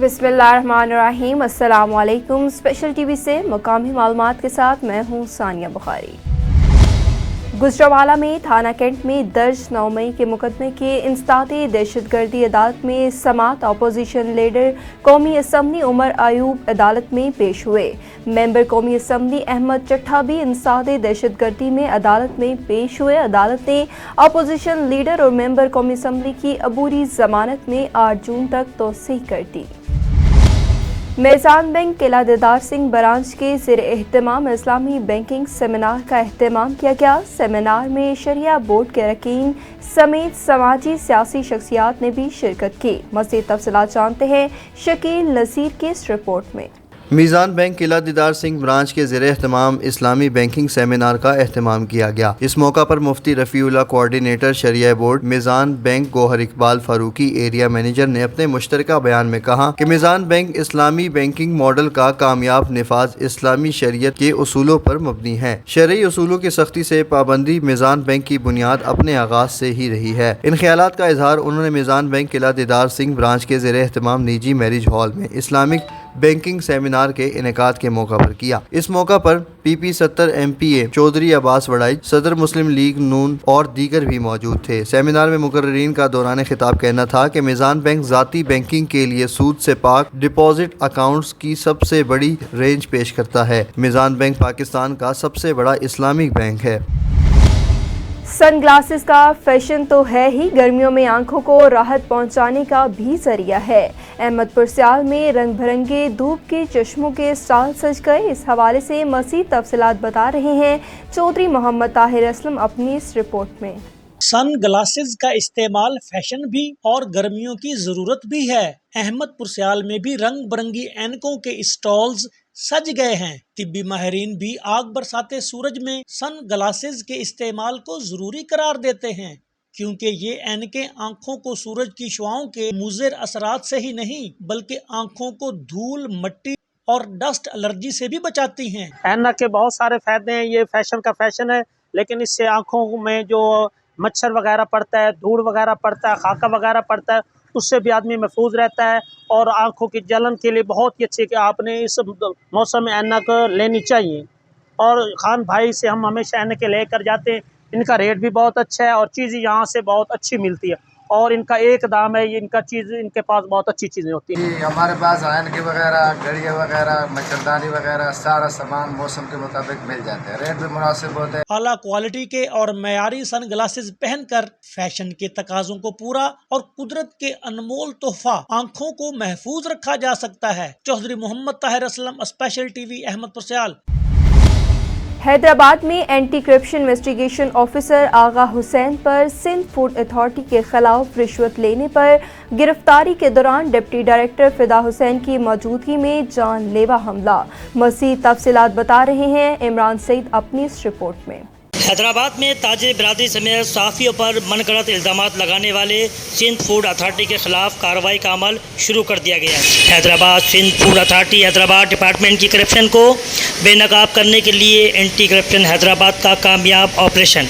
बिस्मिल्लाहिर्रहमानिर्रहीम। अस्सलाम वालेकुम। स्पेशल टीवी से मुकामी मालूमात के साथ मैं हूँ सानिया बुखारी। गुजरावाला में थाना कैंट में दर्ज 9 मई के मुकदमे के इंसदादे दहशतगर्दी अदालत में समात अपोजिशन लीडर कौमी असम्बली उमर आयूब अदालत में पेश हुए। मेंबर कौमी असम्बली अहमद चट्ठा भी इंसदादे दहशतगर्दी में अदालत में पेश हुए। अदालत ने अपोजिशन लीडर और मेंबर कौमी असम्बली की अबूरी जमानत में 8 जून तक तोसीह कर दी। मेज़ान बैंक किला देदार सिंह ब्रांच के ज़ेर एहतमाम इस्लामी बैंकिंग सेमिनार का एहतमाम किया गया। सेमिनार में शरिया बोर्ड के अरकान समेत समाजी सियासी शख्सियात ने भी शिरकत की। मज़ीद तफसीलात जानते हैं शकील नज़ीर की इस रिपोर्ट में। मीज़ान बैंक किला दीदार सिंह ब्रांच के ज़ेर एहतमाम इस्लामी बैंकिंग सेमिनार का एहतमाम किया गया। इस मौका पर Mufti Rafiullah coordinator Shariah board Meezan bank Gohar Iqbal Farooqi area manager ने अपने मुश्तरका बयान में कहा कि मीज़ान बैंक इस्लामी बैंकिंग मॉडल का कामयाब निफाज इस्लामी शरीयत के उसूलों पर मबनी है। शरई उसूलों की सख्ती से पाबंदी मीज़ान बैंक की बुनियाद अपने आगाज से ही रही है। इन ख्यालात का इजहार उन्होंने मीज़ान बैंक किला दीदार सिंह ब्रांच के ज़ेर एहतमाम निजी मैरिज हॉल में इस्लामिक बैंकिंग सेमिनार के इनेकाद के मौका पर किया। इस मौका पर PP 70 MPA चौधरी अब्बास वड़ाई, सदर मुस्लिम लीग नून और दीगर भी मौजूद थे। सेमिनार में मुकर्ररीन का दौरान खिताब कहना था कि मीज़ान बैंक ज़ाती बैंकिंग के लिए सूद से पाक डिपॉजिट अकाउंट्स की सबसे बड़ी रेंज पेश करता है। मीज़ान बैंक पाकिस्तान का सबसे बड़ा इस्लामिक बैंक है। सन ग्लासेस का फैशन तो है ही, गर्मियों में आंखों को राहत पहुंचाने का भी जरिया है। अहमदपुर सियाल में रंग बिरंगे धूप के चश्मों के स्टॉल सज गए। इस हवाले से मज़ीद तफसीलात बता रहे हैं चौधरी मोहम्मद ताहिर असलम अपनी इस रिपोर्ट में। सन ग्लासेस का इस्तेमाल फैशन भी और गर्मियों की जरूरत भी है। अहमदपुर सियाल में भी रंग बिरंगी ऐनकों के स्टॉल्स सज गए हैं। तिब्बी माहिरीन भी आग बरसाते सूरज में सन ग्लासेस के इस्तेमाल को जरूरी करार देते हैं, क्योंकि ये ऐनकें आंखों को सूरज की शुआओं के मुज़र असरात से ही नहीं बल्कि आंखों को धूल, मिट्टी और डस्ट एलर्जी से भी बचाती हैं। ऐनक के बहुत सारे फायदे हैं। ये फैशन का फैशन है, लेकिन इससे आंखों में जो मच्छर वगैरह पड़ता है, धूल वगैरह पड़ता है, खाका वगैरह पड़ता है, उससे भी आदमी महफूज रहता है। और आंखों की जलन के लिए बहुत ही अच्छी कि आपने इस मौसम में ऐनक लेनी चाहिए। और खान भाई से हम हमेशा ऐनक लेकर जाते हैं। इनका रेट भी बहुत अच्छा है और चीज़ यहाँ से बहुत अच्छी मिलती है और इनका एक दाम है। इनका चीज़ इनके पास बहुत अच्छी चीज़ें होती हैं। हमारे पास ऐनकें वगैरह, घड़ियाँ वगैरह, मच्छरदानी वगैरह सारा सामान मौसम के मुताबिक मिल जाते हैं। रेट भी मुनासिब होते हैं। आला क्वालिटी के और मयारी सन ग्लासेस पहनकर फैशन के तकाजों को पूरा और कुदरत के अनमोल तोहफा आंखों को महफूज रखा जा सकता है। चौधरी मोहम्मद ताहिर असलम, स्पेशल टीवी, अहमदपुर सियाल। हैदराबाद में एंटी करप्शन इन्वेस्टिगेशन ऑफिसर आगा हुसैन पर सिंध फूड अथॉरिटी के खिलाफ रिश्वत लेने पर गिरफ्तारी के दौरान डिप्टी डायरेक्टर फिदा हुसैन की मौजूदगी में जानलेवा हमला। मज़ीद तफसीलात बता रहे हैं इमरान सईद अपनी इस रिपोर्ट में। हैदराबाद में ताजिर बिरादरी समेत सहाफ़ियों पर मनगढ़ंत इल्ज़ामात लगाने वाले सिंध फूड अथॉरिटी के खिलाफ कार्रवाई का अमल शुरू कर दिया गया है। Hyderabad Sindh food authority Hyderabad department की करप्शन को बेनकाब करने के लिए एंटी करप्शन हैदराबाद का कामयाब ऑपरेशन।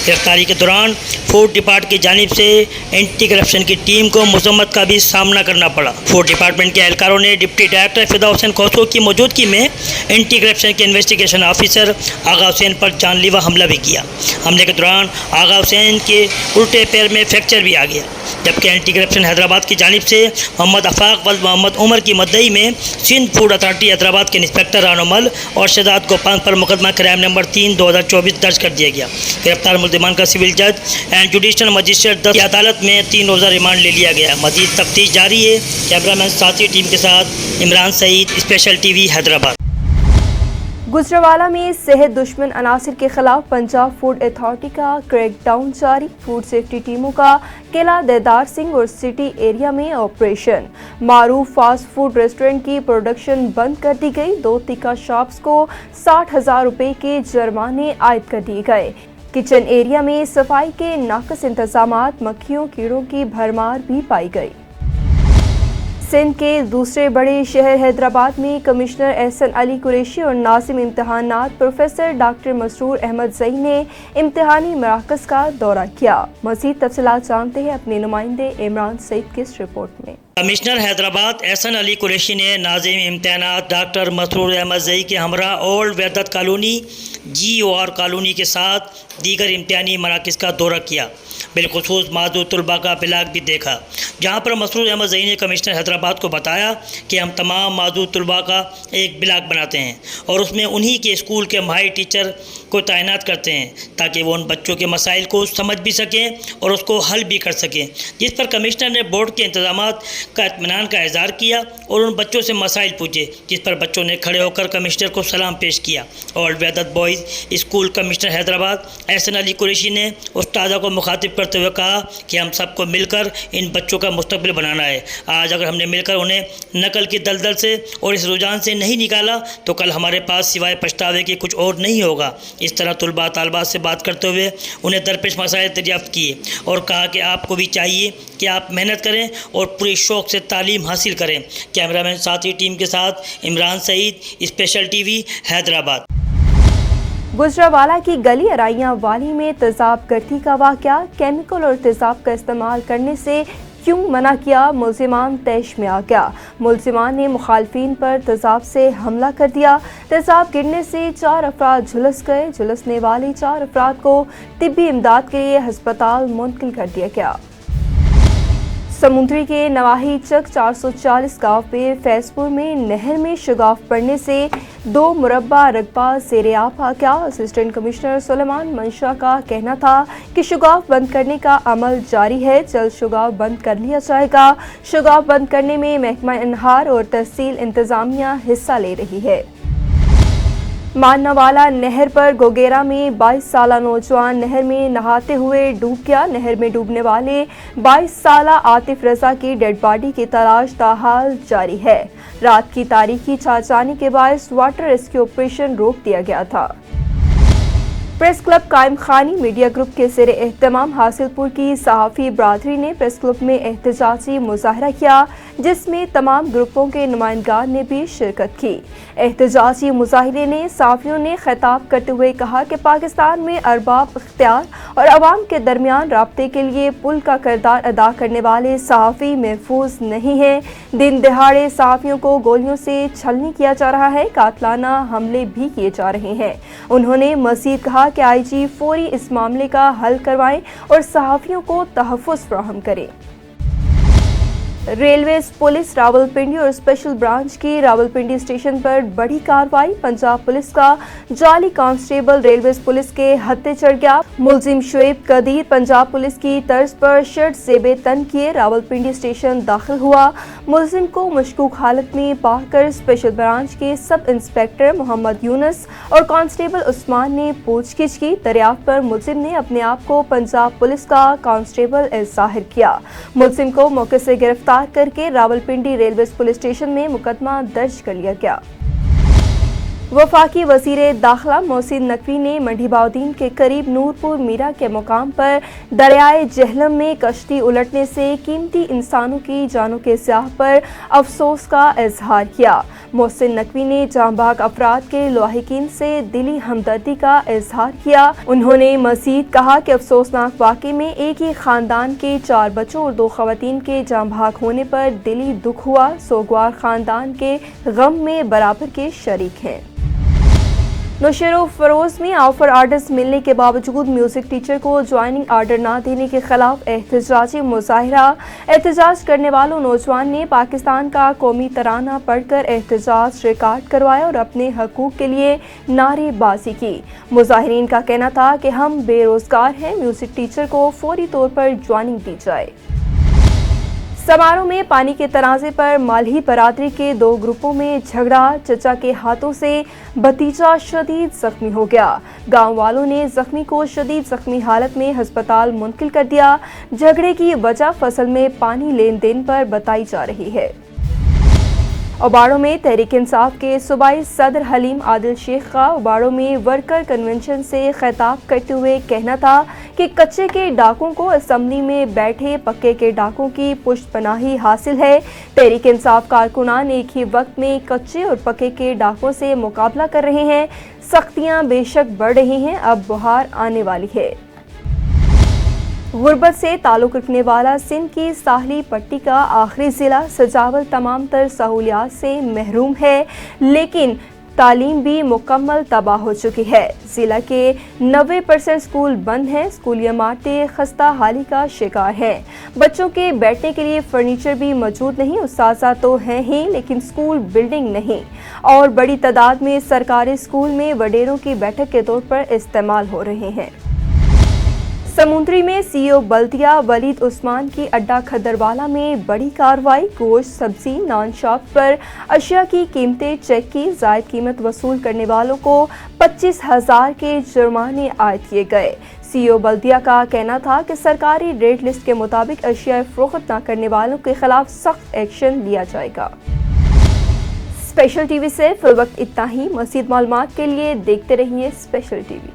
गिरफ्तारी के दौरान फूड डिपार्ट की जानिब से एंटी करप्शन की टीम को मुज़म्मत का भी सामना करना पड़ा। फूड डिपार्टमेंट के एहलकारों ने डिप्टी डायरेक्टर फिदा हुसैन खोसो की मौजूदगी में एंटी करप्शन के इन्वेस्टिगेशन ऑफिसर आगा हुसैन पर जानलेवा हमला भी किया। हमले के दौरान आगा हुसैन के उल्टे पैर में फ्रैक्चर भी आ गया, जबकि एंटी करप्शन हैदराबाद की जानिब से मोहम्मद अफाक व मोहम्मद उमर की मदई में सिंध फूड अथॉरिटी हैदराबाद के इंस्पेक्टर रानोमल और शहजाद गोपान पर मुकदमा क्राइम नंबर 3/2024 दर्ज कर दिया गया। गिरफ्तार मुल्ज़िमान का सिविल जज एंड जुडिशल मजिस्ट्रेट 10 की अदालत में 3 रोज़ा रिमांड ले लिया गया। मज़ीद तफ्तीश जारी है। कैमरामैन साथी टीम के साथ इमरान सईद, स्पेशल टीवी, हैदराबाद। गुजरावाला में सेहत दुश्मन अनासिर के खिलाफ पंजाब फूड अथॉरिटी का क्रैकडाउन जारी। फूड सेफ्टी टीमों का किला देदार सिंह और सिटी एरिया में ऑपरेशन। मारूफ फास्ट फूड रेस्टोरेंट की प्रोडक्शन बंद कर दी गई। 2 तीखा शॉप्स को 60,000 रुपए के जुर्माने आयद कर दिए गए। किचन एरिया में सफाई के नाकस इंतजामात, मक्खियों कीड़ों की भरमार भी पाई गई। सिंध के दूसरे बड़े शहर हैदराबाद में कमिश्नर एहसन अली कुरैशी और नाज़िम इम्तिहानात प्रोफेसर डॉक्टर मसरूर अहमद ज़ई ने इम्तिहानी मराकज़ का दौरा किया। मज़ीद तफसीलात जानते हैं अपने नुमाइंदे इमरान सईद की इस रिपोर्ट में। कमिश्नर हैदराबाद एहसन अली कुरैशी ने नाज़िम इम्तिहानात डॉक्टर मसरूर अहमद ज़ई के हमरा ओल्ड वहदत कॉलोनी GOR कॉलोनी के साथ दीगर इम्तिहानी मराकज़ का दौरा किया। बिलखुसूस माजूर तलबा का ब्लाग भी देखा, जहाँ पर मसरूर अहमद ज़ई ने कमिश्नर हैदराबाद को बताया कि हम तमाम माजूर तलबा का एक ब्लाग बनाते हैं और उसमें उन्हीं के स्कूल के माहिर टीचर को तैनात करते हैं ताकि वो उन बच्चों के मसाइल को समझ भी सकें और उसको हल भी कर सकें। जिस पर कमिश्नर ने बोर्ड के इंतजामात का इत्मीनान का इज़हार किया और उन बच्चों से मसाइल पूछे, जिस पर बच्चों ने खड़े होकर कमिश्नर को सलाम पेश किया। और Wahdat boys school commissioner Hyderabad Ehsan Ali Qureshi ने उस्तादा को मुखातिब करते हुए कहा कि हम सबको मिलकर इन बच्चों का मुस्तकबिल बनाना है। आज अगर हमने मिलकर उन्हें नकल की दलदल से और इस रुझान से नहीं निकाला तो कल हमारे पास सिवाय पछतावे के कुछ और नहीं होगा। इस तरह तलबा तालबात से बात करते हुए उन्हें दरपेश मसाइल दरियाफ्त किए और कहा कि आपको भी चाहिए कि आप मेहनत करें और पूरी शौक़ से तालीम हासिल करें। कैमरामैन साथी टीम के साथ इमरान सईद, स्पेशल TV, हैदराबाद। गुजरावाला की गली अराइयाँ वाली में तेज़ाब गर्दी का वाक़या, केमिकल और तेज़ाब का इस्तेमाल करने से क्यों मना किया, मुल्ज़िमान तैश में आ गया। मुल्ज़िमान ने मुखालफिन पर तेज़ाब से हमला कर दिया। तेज़ाब गिरने से 4 अफराद झुलस गए। झुलसने वाले 4 अफराद को तिब्बी इमदाद के लिए हस्पताल मुंतकिल कर दिया गया। समुद्री के नवाही चक 440 गाँव पे फैजपुर में नहर में शगाफ पड़ने से 2 मुरब्बा रकबा ज़ेरे आब आ गया। असिस्टेंट कमिश्नर सुलेमान मंशा का कहना था कि शगाफ बंद करने का अमल जारी है, जल्द शगाफ बंद कर लिया जाएगा। शगाफ बंद करने में महकमा अनहार और तहसील इंतज़ामिया हिस्सा ले रही है। मानवाला नहर पर गोगेरा में 22 साला नौजवान नहर में नहाते हुए डूब गया। नहर में डूबने वाले 22 साला आतिफ रजा की डेड बॉडी की तलाश ताहाल जारी है। रात की तारीकी छा जाने के बायस वाटर रेस्क्यू ऑपरेशन रोक दिया गया था। प्रेस क्लब कायम खानी मीडिया ग्रुप के ज़ेरे एहतमाम हासिलपुर की सहाफ़ी बरादरी ने प्रेस क्लब में एहतजाजी मुजाहरा किया, जिसमें तमाम ग्रुपों के नुमाइंदगान ने भी शिरकत की। एहतजाजी मुजाहरे ने सहाफ़ियों ने खिताब करते हुए कहा कि पाकिस्तान में अरबाब इख्तियार और अवाम के दरमियान राब्ते के लिए पुल का किरदार अदा करने वाले सहाफ़ी महफूज नहीं हैं। दिन दहाड़े सहाफ़ियों को गोलियों से छलनी किया जा रहा है, कातलाना हमले भी किए जा रहे हैं। उन्होंने मज़ीद कहा कि IG फौरी इस मामले का हल करवाएं और सहाफ़ियों को तहफ़्फ़ुज़ फराहम करें। रेलवेज पुलिस रावलपिंडी और स्पेशल ब्रांच की रावलपिंडी स्टेशन पर बड़ी कार्रवाई। पंजाब पुलिस का जाली कांस्टेबल रेलवेज पुलिस के हत्थे चढ़ गया। मुलजिम शुएब कदीर पंजाब पुलिस की तर्ज पर शर्ट ज़ेबे तन किए रावलपिंडी स्टेशन दाखिल हुआ। मुलजिम को मशकूक हालत में पाकर स्पेशल ब्रांच के सब इंस्पेक्टर मोहम्मद यूनुस और कांस्टेबल उस्मान ने पूछगिछ की। दरियाफ्त पर मुलजिम ने अपने आप को पंजाब पुलिस का कांस्टेबल ज़ाहिर किया। मुलजिम को मौके से गिरफ्तार करके रावलपिंडी रेलवे पुलिस स्टेशन में मुकदमा दर्ज कर लिया गया। वफाकी वज़ीर दाखिला मोहसिन नकवी ने मंडी बाउद्दीन के करीब नूरपुर मीरा के मुकाम पर दरियाए जहलम में कश्ती उलटने से कीमती इंसानों की जानों के स्याह पर अफसोस का इजहार किया। मोहसिन नकवी ने जांबाग अफराद के लाहिकीन से दिली हमदर्दी का इजहार किया। उन्होंने मज़ीद कहा कि अफसोसनाक वाक़े में एक ही ख़ानदान के 4 बच्चों और 2 ख़वातीन के जांबाग होने पर दिली दुख हुआ। सोगवार ख़ानदान के गम में बराबर के शरीक हैं। नौशेरो फरोज में ऑफर आर्डर्स मिलने के बावजूद म्यूजिक टीचर को ज्वाइनिंग आर्डर न देने के खिलाफ एहतजाजी मुजाहिरा। एहतजाज करने वालों नौजवान ने पाकिस्तान का कौमी तराना पढ़कर एहतजाज रिकॉर्ड करवाया और अपने हकूक़ के लिए नारेबाजी की। मुजाहिरीन का कहना था कि हम बेरोजगार हैं, म्यूजिक टीचर को फौरी तौर पर ज्वाइनिंग दी जाए। समारोह में पानी के तनाज़े पर मालही बरादरी के 2 ग्रुपों में झगड़ा। चचा के हाथों से भतीजा शदीद जख्मी हो गया। गांव वालों ने जख्मी को शदीद जख्मी हालत में हस्पताल मुंतकिल कर दिया। झगड़े की वजह फसल में पानी लेन देन पर बताई जा रही है। उबाड़ों में तहरीक इंसाफ के सूबाई सदर हलीम आदिल शेख का उबाड़ों में वर्कर कन्वेंशन से खिताब करते हुए कहना था कि कच्चे के डाकुओं को असम्बली में बैठे पक्के के डाकुओं की पुष्टपनाही हासिल है। तहरीक इंसाफ कारकुनान एक ही वक्त में कच्चे और पक्के के डाकुओं से मुकाबला कर रहे हैं। सख्तियां बेशक बढ़ रही हैं, अब बहार आने वाली है। गुर्बत से ताल्लुक़ रखने वाला सिंध की साहली पट्टी का आखिरी ज़िला सजावल तमाम तर सहूलियात से महरूम है, लेकिन तालीम भी मुकम्मल तबाह हो चुकी है। ज़िला के 90% स्कूल बंद हैं। स्कूली इमारतें खस्ता हाली का शिकार हैं। बच्चों के बैठने के लिए फर्नीचर भी मौजूद नहीं। उस्ताज़ा तो हैं ही, लेकिन स्कूल बिल्डिंग नहीं, और बड़ी तादाद में सरकारी स्कूल में वडेरों की बैठक के तौर पर इस्तेमाल हो रहे हैं। समुंदरी में सीईओ बल्दिया वलीद उस्मान की अड्डा खद्दरवाला में बड़ी कार्रवाई। गोश्त, सब्जी, नान शॉप पर अशिया की कीमतें चेक की। जायद कीमत वसूल करने वालों को 25,000 के जुर्माने आयद किए गए। सीईओ बल्दिया का कहना था कि सरकारी रेट लिस्ट के मुताबिक अशिया फरोख्त न करने वालों के खिलाफ सख्त एक्शन लिया जाएगा। स्पेशल टीवी से फिल वक्त इतना ही। मज़ीद मालूमात के लिए देखते रहिए स्पेशल टीवी।